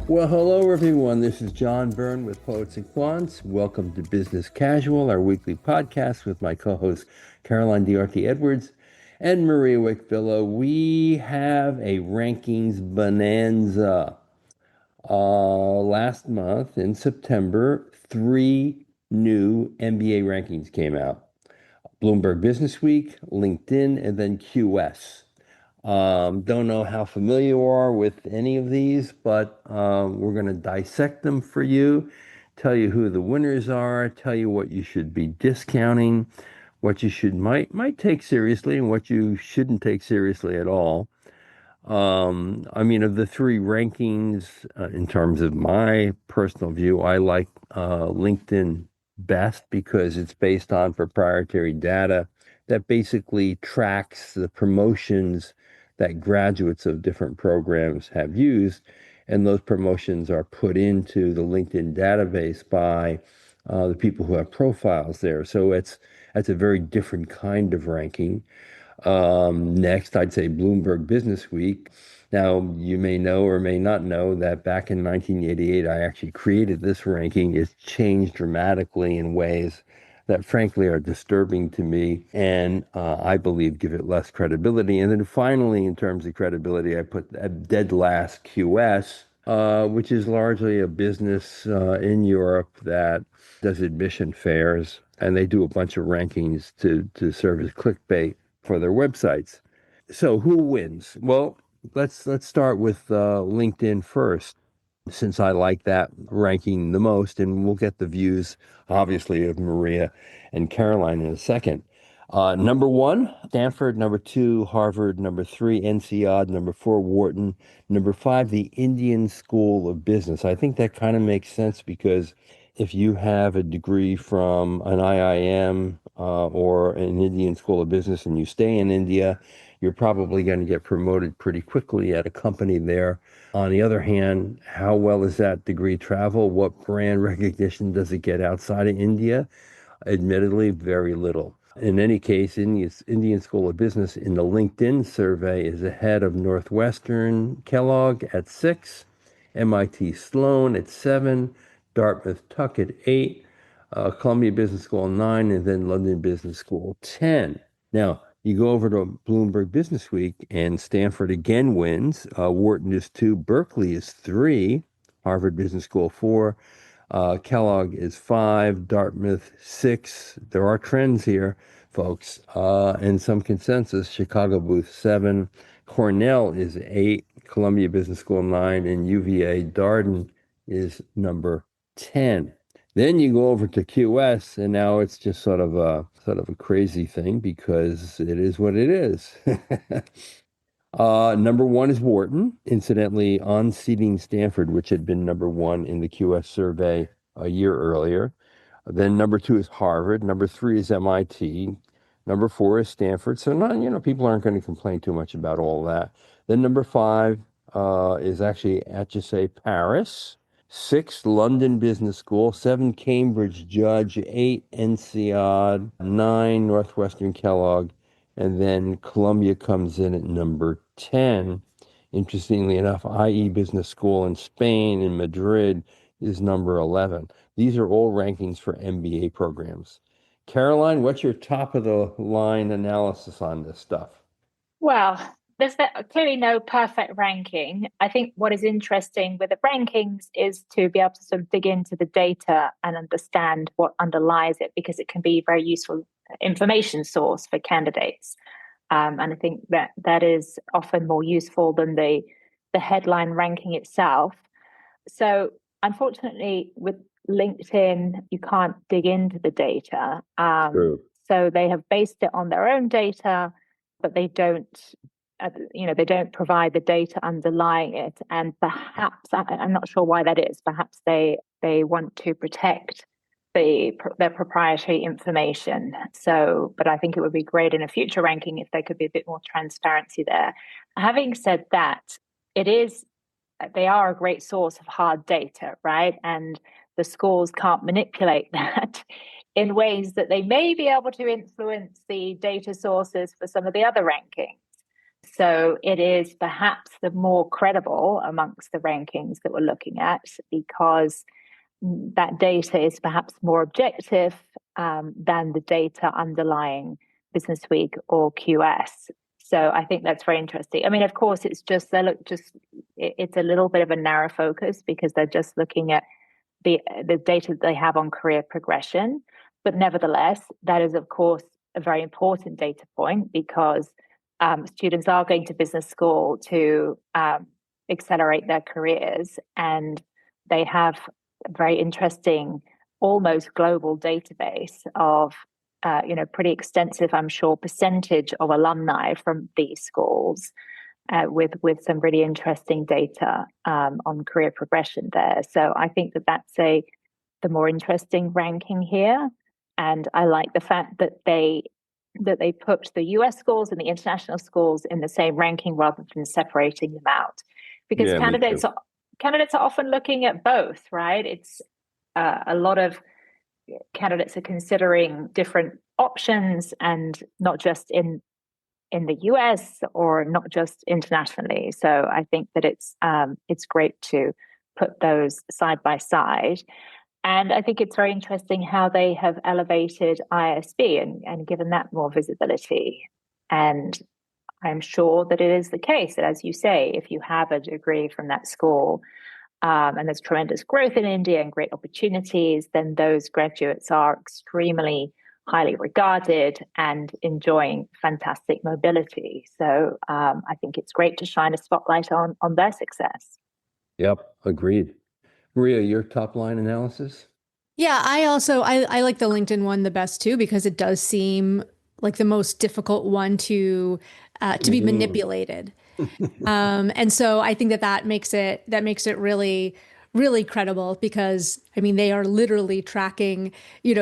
Well, hello everyone. This is John Byrne with Poets and Quants. Welcome to Business Casual, our weekly podcast with my co-hosts Caroline Diarty Edwards and Maria Wickvilla. We have a rankings bonanza. Last month in September, three new MBA rankings came out. Bloomberg Business Week, LinkedIn, and then QS. Don't know how familiar you are with any of these, but we're going to dissect them for you, tell you who the winners are, tell you what you should be discounting, what you might take seriously, and what you shouldn't take seriously at all. Of the three rankings, in terms of my personal view, I like LinkedIn best because it's based on proprietary data that basically tracks the promotions that graduates of different programs have used. And those promotions are put into the LinkedIn database by the people who have profiles there. So that's a very different kind of ranking. Next, I'd say Bloomberg Business Week. Now, you may know or may not know that back in 1988, I actually created this ranking. It's changed dramatically in ways that, frankly, are disturbing to me and I believe give it less credibility. And then finally, in terms of credibility, I put at dead last QS, which is largely a business in Europe that does admission fairs, and they do a bunch of rankings to serve as clickbait for their websites. So who wins? Well, let's start with LinkedIn first, since I like that ranking the most, and we'll get the views, obviously, of Maria and Caroline in a second. Number one, Stanford. Number two, Harvard. Number three, NCOD. Number four, Wharton. Number five, the Indian School of Business. I think that kind of makes sense because if you have a degree from an IIM or an Indian School of Business and you stay in India, you're probably going to get promoted pretty quickly at a company there. On the other hand, how well does that degree travel? What brand recognition does it get outside of India? Admittedly, very little. In any case, Indian School of Business in the LinkedIn survey is ahead of Northwestern Kellogg at 6, MIT Sloan at 7, Dartmouth Tuck at 8, Columbia Business School 9, and then London Business School 10. Now, you go over to Bloomberg Business Week, and Stanford again wins. Wharton is 2, Berkeley is 3, Harvard Business School 4, Kellogg is 5, Dartmouth 6. There are trends here, folks, and some consensus. Chicago Booth 7, Cornell is 8, Columbia Business School 9, and UVA Darden is number 10. Then you go over to QS, and now it's just sort of a crazy thing because it is what it is. Number one is Wharton, incidentally, unseating Stanford, which had been number one in the QS survey a year earlier. Then number two is Harvard. Number three is MIT. Number four is Stanford. So people aren't going to complain too much about all that. Then number five is actually HSA Paris. 6, London Business School. 7, Cambridge Judge. 8, NCOD. 9, Northwestern Kellogg. And then Columbia comes in at number 10. Interestingly enough, IE Business School in Spain, in Madrid, is number 11. These are all rankings for MBA programs. Caroline, what's your top of the line analysis on this stuff? Well, there's clearly no perfect ranking. I think what is interesting with the rankings is to be able to sort of dig into the data and understand what underlies it, because it can be a very useful information source for candidates. And I think that is often more useful than the headline ranking itself. So unfortunately, with LinkedIn, you can't dig into the data. True. So they have based it on their own data, but they don't provide the data underlying it. And perhaps, I'm not sure why that is. Perhaps they want to protect their proprietary information. So, but I think it would be great in a future ranking if there could be a bit more transparency there. Having said that, they are a great source of hard data, right? And the schools can't manipulate that in ways that they may be able to influence the data sources for some of the other rankings. So it is perhaps the more credible amongst the rankings that we're looking at because that data is perhaps more objective than the data underlying Business Week or QS. So I think that's very interesting. I mean, of course, it's a little bit of a narrow focus because they're just looking at the data that they have on career progression. But nevertheless, that is, of course, a very important data point because students are going to business school to accelerate their careers, and they have a very interesting, almost global database of pretty extensive, I'm sure, percentage of alumni from these schools, with some really interesting data on career progression there. So I think that's the more interesting ranking here, and I like the fact that they put the US schools and the international schools in the same ranking rather than separating them out, because Yeah, me too. candidates are often looking at both, right? It's a lot of candidates are considering different options, and not just in the US or not just internationally. So I think that it's great to put those side by side. And I think it's very interesting how they have elevated ISB and given that more visibility. And I'm sure that it is the case that, as you say, if you have a degree from that school, and there's tremendous growth in India and great opportunities, then those graduates are extremely highly regarded and enjoying fantastic mobility. So I think it's great to shine a spotlight on their success. Yep, agreed. Maria, your top line analysis? Yeah, I like the LinkedIn one the best too because it does seem like the most difficult one to be Mm. manipulated. And so I think that makes it really credible because I mean they are literally tracking,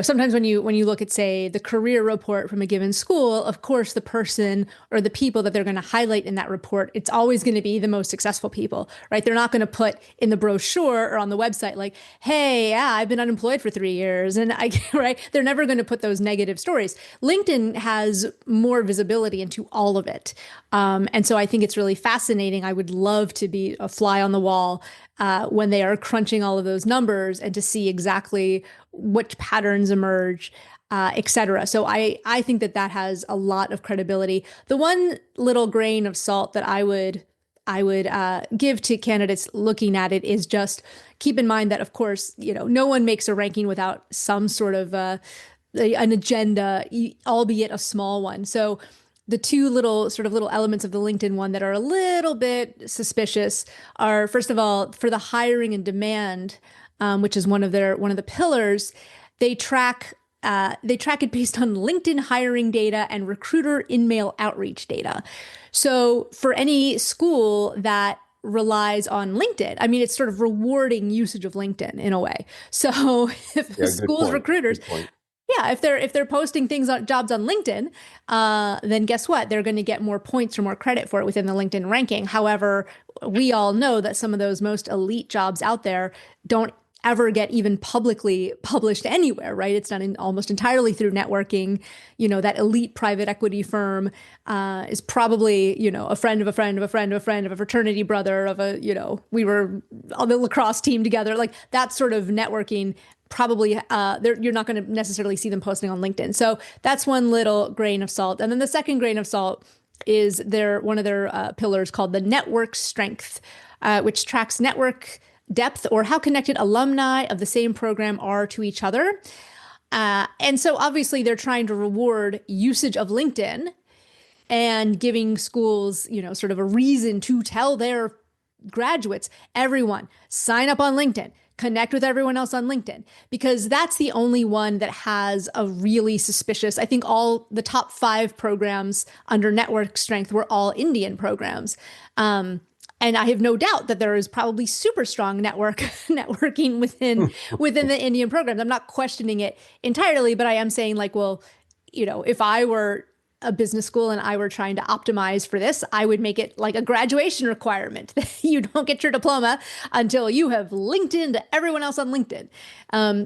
sometimes when you look at say the career report from a given school, of course the person or the people that they're going to highlight in that report, it's always going to be the most successful people, right? They're not going to put in the brochure or on the website like, "Hey, yeah, I've been unemployed for 3 years." And right? They're never going to put those negative stories. LinkedIn has more visibility into all of it. And so I think it's really fascinating. I would love to be a fly on the wall when they are crunching all of those numbers and to see exactly which patterns emerge, et cetera. So I think that has a lot of credibility. The one little grain of salt that I would give to candidates looking at it is just keep in mind that, of course, no one makes a ranking without some sort of an agenda, albeit a small one. So the two little elements of the LinkedIn one that are a little bit suspicious are, first of all, for the hiring and demand, which is one of the pillars. They track it based on LinkedIn hiring data and recruiter in-mail outreach data. So for any school that relies on LinkedIn, I mean, it's sort of rewarding usage of LinkedIn in a way. So if Yeah, good schools point. recruiters, Good point. yeah, if they're posting things on jobs on LinkedIn, then guess what? They're going to get more points or more credit for it within the LinkedIn ranking. However, we all know that some of those most elite jobs out there don't ever get even publicly published anywhere, right? It's done almost entirely through networking. That elite private equity firm is probably, a friend of a friend of a friend of a friend of a fraternity brother of a, we were on the lacrosse team together. Like that sort of networking probably you're not going to necessarily see them posting on LinkedIn. So that's one little grain of salt. And then the second grain of salt is one of their pillars called the network strength, which tracks network depth or how connected alumni of the same program are to each other. And so obviously they're trying to reward usage of LinkedIn and giving schools, sort of a reason to tell their graduates, everyone, sign up on LinkedIn, connect with everyone else on LinkedIn, because that's the only one that has a really suspicious, I think all the top 5 programs under network strength were all Indian programs. And I have no doubt that there is probably super strong networking within the Indian programs. I'm not questioning it entirely, but I am saying like, well, if I were a business school and I were trying to optimize for this, I would make it like a graduation requirement that you don't get your diploma until you have linked into everyone else on LinkedIn.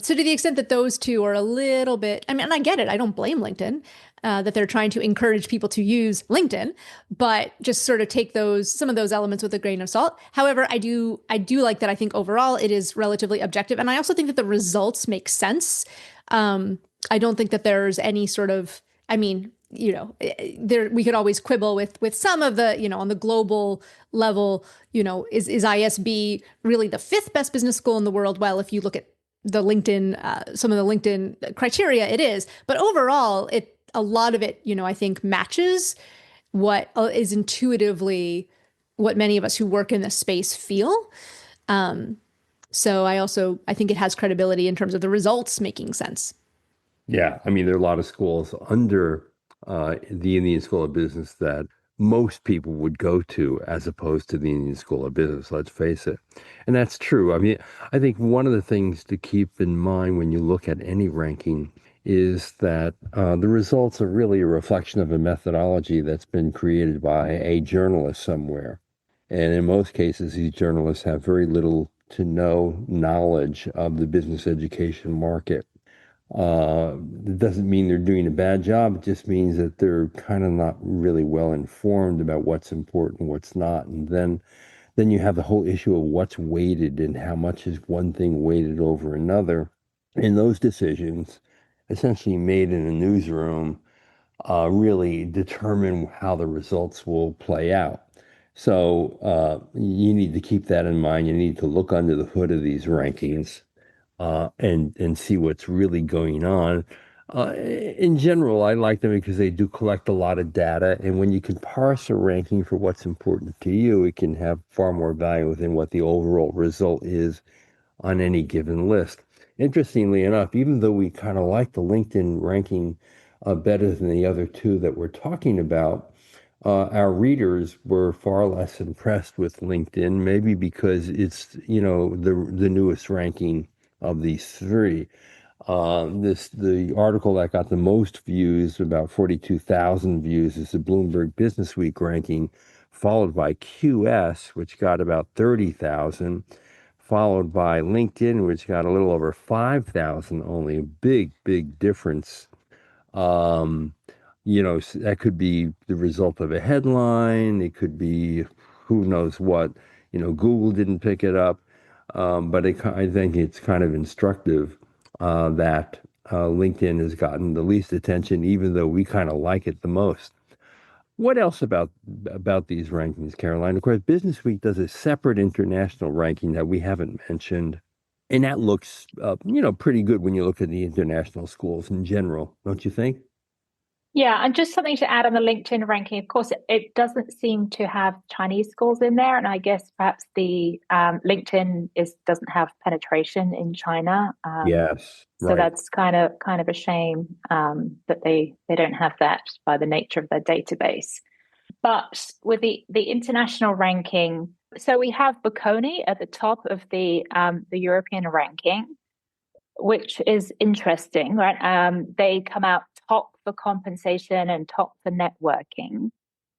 So to the extent that those two are a little bit, I mean, and I get it, I don't blame LinkedIn. that they're trying to encourage people to use LinkedIn, but just sort of take some of those elements with a grain of salt. However, I do like that. I think overall it is relatively objective, and I also think that the results make sense. I don't think that there's any sort of, I mean, we could always quibble with some of the, on the global level, is ISB really the fifth best business school in the world? Well, if you look at the LinkedIn, some of the LinkedIn criteria, it is. But overall, a lot of it, I think matches what is intuitively what many of us who work in this space feel. So I think it has credibility in terms of the results making sense. Yeah, I mean, there are a lot of schools under the Indian School of Business that most people would go to as opposed to the Indian School of Business, let's face it. And that's true. I mean, I think one of the things to keep in mind when you look at any ranking is that the results are really a reflection of a methodology that's been created by a journalist somewhere. And in most cases, these journalists have very little to no knowledge of the business education market. It doesn't mean they're doing a bad job. It just means that they're kind of not really well informed about what's important, what's not. And then you have the whole issue of what's weighted and how much is one thing weighted over another. And those decisions, essentially made in a newsroom, really determine how the results will play out. So you need to keep that in mind. You need to look under the hood of these rankings and see what's really going on. In general, I like them because they do collect a lot of data, and when you can parse a ranking for what's important to you, it can have far more value than what the overall result is on any given list. Interestingly enough, even though we kind of like the LinkedIn ranking better than the other two that we're talking about, our readers were far less impressed with LinkedIn, maybe because it's, the newest ranking of these three. The article that got the most views, about 42,000 views, is the Bloomberg Businessweek ranking, followed by QS, which got about 30,000, followed by LinkedIn, which got a little over 5,000 only. A big, big difference. That could be the result of a headline. It could be who knows what. Google didn't pick it up. But I think it's kind of instructive that LinkedIn has gotten the least attention, even though we kind of like it the most. What else about these rankings, Caroline? Of course, Business Week does a separate international ranking that we haven't mentioned, and that looks, pretty good when you look at the international schools in general, don't you think? Yeah, and just something to add on the LinkedIn ranking. Of course, it doesn't seem to have Chinese schools in there, and I guess perhaps the LinkedIn doesn't have penetration in China. Yes, So right. that's kind of a shame that they don't have that by the nature of their database. But with the international ranking, so we have Bocconi at the top of the European ranking, which is interesting, right? They come out top for compensation and top for networking.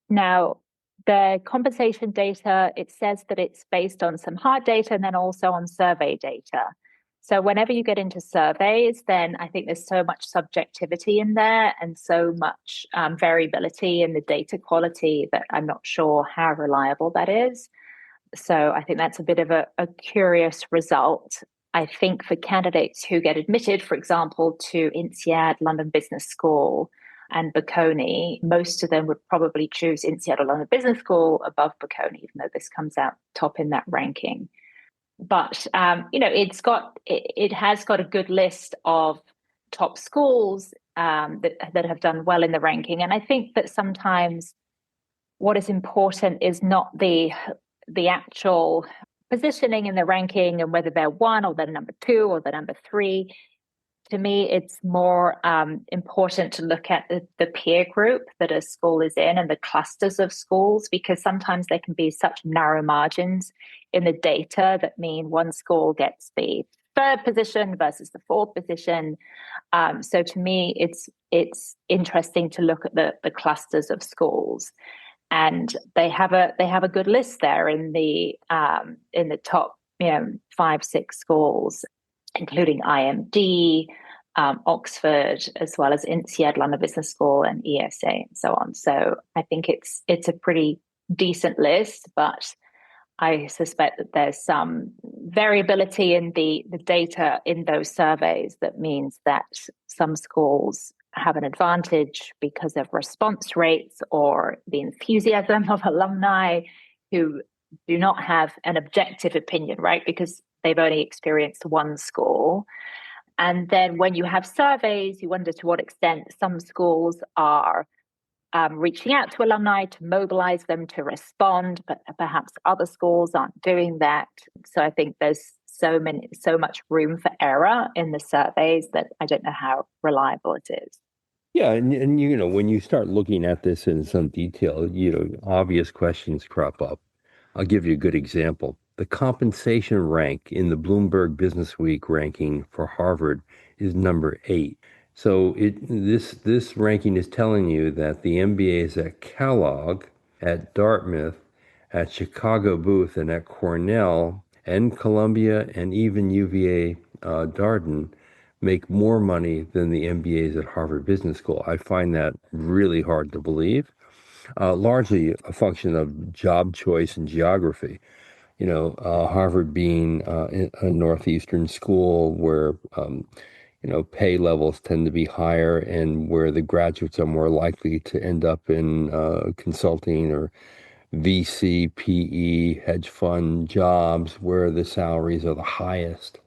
Now, the compensation data, it says that it's based on some hard data and then also on survey data. So whenever you get into surveys, then I think there's so much subjectivity in there and so much variability in the data quality that I'm not sure how reliable that is. So I think that's a bit of a curious result. I think for candidates who get admitted, for example, to INSEAD, London Business School, and Bocconi, most of them would probably choose INSEAD or London Business School above Bocconi, even though this comes out top in that ranking. But it has got a good list of top schools that have done well in the ranking, and I think that sometimes what is important is not the actual positioning in the ranking and whether they're one or they're number two or they're number three. To me, it's more important to look at the peer group that a school is in and the clusters of schools, because sometimes there can be such narrow margins in the data that mean one school gets the third position versus the fourth position. So to me, it's interesting to look at the clusters of schools. And they have a good list there in the top 5-6 schools, including IMD, Oxford, as well as INSEAD, London Business School, and ESA, and so on. So I think it's a pretty decent list, but I suspect that there's some variability in the data in those surveys that means that some schools have an advantage because of response rates or the enthusiasm of alumni who do not have an objective opinion, right? Because they've only experienced one school. And then when you have surveys, you wonder to what extent some schools are reaching out to alumni to mobilize them to respond, but perhaps other schools aren't doing that. So I think there's so much room for error in the surveys that I don't know how reliable it is. Yeah, and when you start looking at this in some detail, obvious questions crop up. I'll give you a good example. The compensation rank in the Bloomberg Business Week ranking for Harvard is number 8. So this ranking is telling you that the MBAs at Kellogg, at Dartmouth, at Chicago Booth, and at Cornell, and Columbia, and even UVA Darden make more money than the MBAs at Harvard Business School. I find that really hard to believe. Largely a function of job choice and geography. Harvard being a northeastern school where pay levels tend to be higher and where the graduates are more likely to end up in consulting or VC, PE, hedge fund jobs where the salaries are the highest.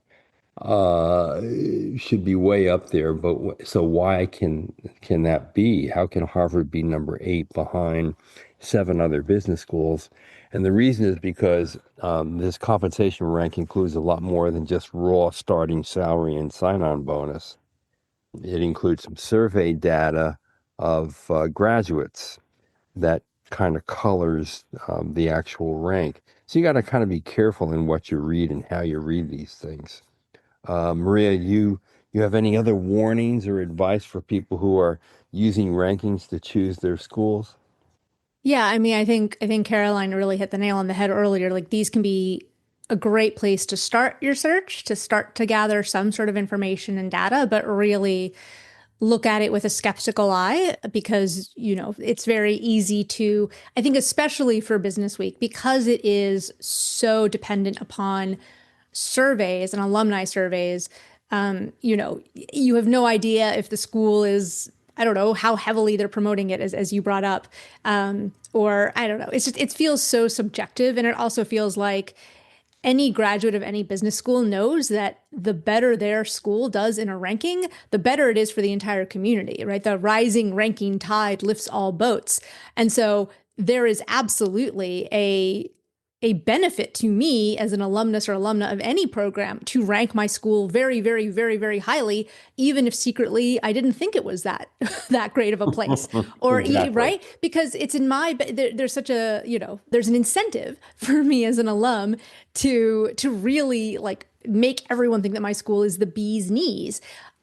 Should be way up there, but so why can that be? How can Harvard be number 8 behind 7 other business schools? And the reason is because this compensation rank includes a lot more than just raw starting salary and sign-on bonus. It includes some survey data of graduates that kind of colors the actual rank. So you got to kind of be careful in what you read and how you read these things. Maria, you have any other warnings or advice for people who are using rankings to choose their schools? Yeah, I mean, I think Caroline really hit the nail on the head earlier. Like these can be a great place to start your search, to start to gather some sort of information and data, but really look at it with a skeptical eye because, it's very easy to, I think, especially for Business Week, because it is so dependent upon surveys and alumni surveys. You have no idea if the school is, I don't know, how heavily they're promoting it, as you brought up. Or I don't know. It's just, it feels so subjective. And it also feels like any graduate of any business school knows that the better their school does in a ranking, the better it is for the entire community, right? The rising ranking tide lifts all boats. And so there is absolutely a benefit to me as an alumnus or alumna of any program to rank my school very, very, very, very highly, even if secretly I didn't think it was that that great of a place. Or Exactly. right? Because it's in my there's such a, there's an incentive for me as an alum to really like make everyone think that my school is the bee's knees.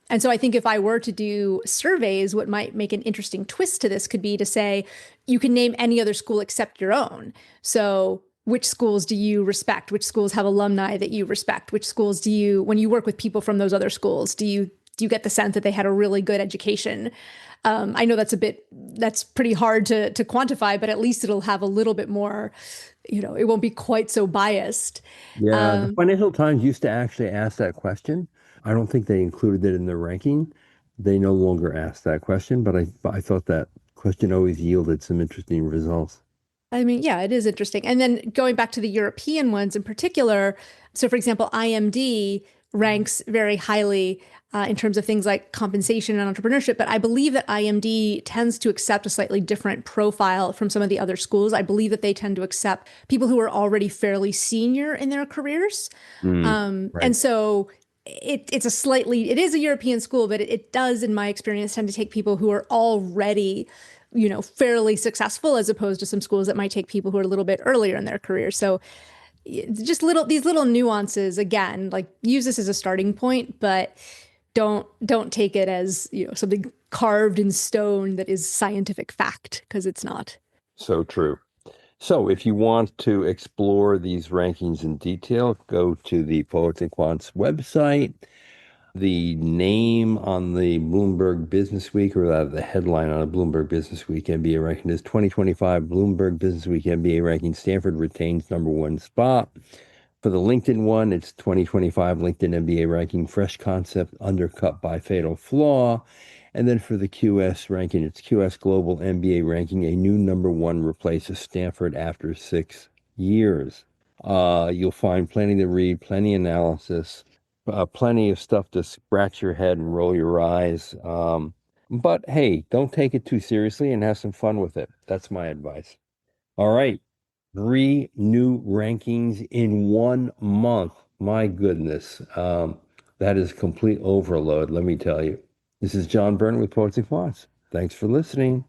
And so I think if I were to do surveys, what might make an interesting twist to this could be to say, you can name any other school except your own. So which schools do you respect? Which schools have alumni that you respect? Which schools do you, when you work with people from those other schools, do you get the sense that they had a really good education? I know that's pretty hard to quantify, but at least it'll have a little bit more, it won't be quite so biased. Yeah, the Financial Times used to actually ask that question. I don't think they included it in their ranking. They no longer ask that question, but I thought that question always yielded some interesting results. I mean, yeah, it is interesting. And then going back to the European ones in particular, so for example, IMD ranks very highly in terms of things like compensation and entrepreneurship, but I believe that IMD tends to accept a slightly different profile from some of the other schools. I believe that they tend to accept people who are already fairly senior in their careers. Right. And so it is a European school, but it does, in my experience, tend to take people who are already fairly successful as opposed to some schools that might take people who are a little bit earlier in their career. So just these little nuances, again, like use this as a starting point, but don't take it as, something carved in stone that is scientific fact, because it's not. So true. So if you want to explore these rankings in detail, go to the Poets and Quants website. The name on the Bloomberg Business Week, or rather the headline on a Bloomberg Business Week MBA ranking is 2025 Bloomberg Business Week MBA ranking. Stanford retains #1 spot. For the LinkedIn one, it's 2025 LinkedIn MBA ranking, fresh concept undercut by fatal flaw. And then for the QS ranking, it's QS Global MBA ranking, a new #1 replaces Stanford after 6 years. You'll find plenty to read, plenty analysis, plenty of stuff to scratch your head and roll your eyes. But hey, don't take it too seriously and have some fun with it. That's my advice. All right. 3 new rankings in 1 month. My goodness. That is complete overload, let me tell you. This is John Byrne with Poets and Quants. Thanks for listening.